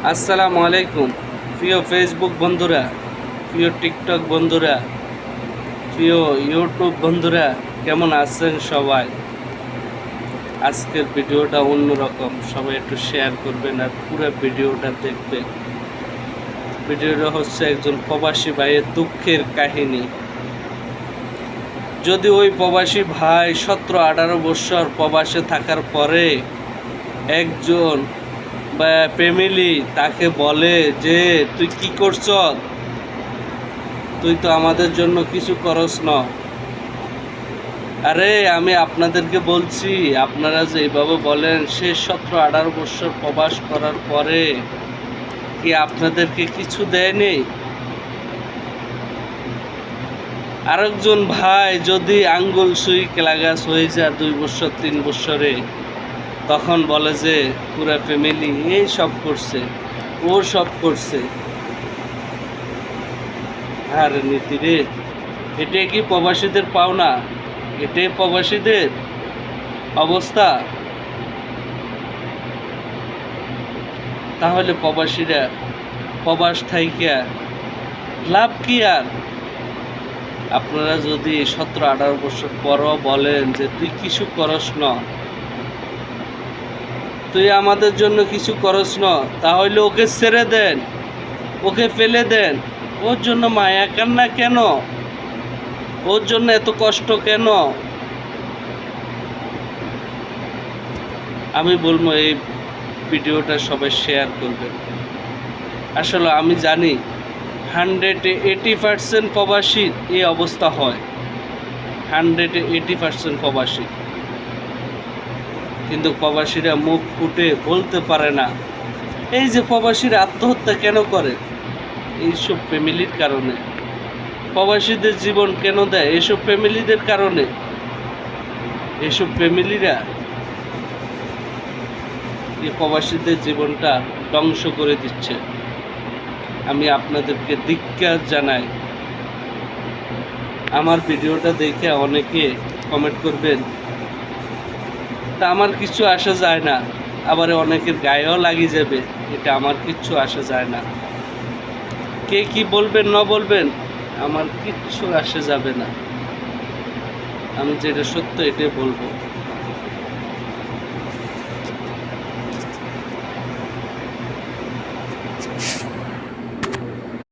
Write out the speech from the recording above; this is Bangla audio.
আসসালামু আলাইকুম প্রিয় ফেসবুক বন্ধুরা, প্রিয় টিকটক বন্ধুরা, প্রিয় ইউটিউব বন্ধুরা, কেমন আছেন সবাই? আজকের ভিডিওটা অন্যরকম, সবাই একটু শেয়ার করবেন আর পুরো ভিডিওটা দেখবেন। ভিডিওটা হচ্ছে একজন প্রবাসী ভাইয়ের দুঃখের কাহিনী। যদি ওই প্রবাসী ভাই 17-18 বছর প্রবাসে থাকার পরে একজন বা ফ্যামিলি তাকে বলে যে তুই কি করছ, তুই তো আমাদের জন্য কিছু করস না। আরে আমি আপনাদেরকে বলছি, আপনারা যে এইভাবে বলেন, সে 17-18 বছর প্রবাস করার পরে কি আপনাদেরকে কিছু দেয়নি? আরেকজন ভাই যদি আঙ্গুল সুই কেলাগাছ হয়ে যায় 2 বছর 3 বছরে, তখন বলে যে পুরা ফ্যামিলি এই সব করছে, ও সব করছে। আর নীতি রে, এটা কি প্রবাসীদের পাওনা? এটাই প্রবাসীদের অবস্থা? তাহলে প্রবাসীরা প্রবাস থাইকা লাভ কি? আর আপনারা যদি 17-18 বছর পরও বলেন যে তুই কিছু করস না, তুই আমাদের জন্য কিছু করস না, তাহলে ওকে ছেড়ে দেন, ওকে ফেলে দেন। ওর জন্য মায়া কান্না কেন? ওর জন্য এত কষ্ট কেন? আমি বলবো এই ভিডিওটা সবাই শেয়ার করবেন। আসলে আমি জানি 180% প্রবাসীর এই অবস্থা হয়, 180% প্রবাসী। কিন্তু প্রবাসীরা মুখ ফুটে বলতে পারে না। এই যে প্রবাসীরা আত্মহত্যা কেন করে? এইসব ফ্যামিলির কারণে। প্রবাসীদের জীবন কেন দেয়? এইসব ফ্যামিলিদের কারণে। এইসব ফ্যামিলিরা এই প্রবাসীদের জীবনটা ধ্বংস করে দিচ্ছে। আমি আপনাদেরকে ধিক্কার জানাই। আমার ভিডিওটা দেখে অনেকে কমেন্ট করবেন, তা আমার কিছু আসা যায় না, আবার অনেকের গায়েও লাগিয়ে যাবে, এটা আমার কিচ্ছু আসা যায় না। কে কি বলবেন না বলবেন, আমার কিচ্ছু আসে যাবে না। আমি যেটা সত্য এটাই বলবো।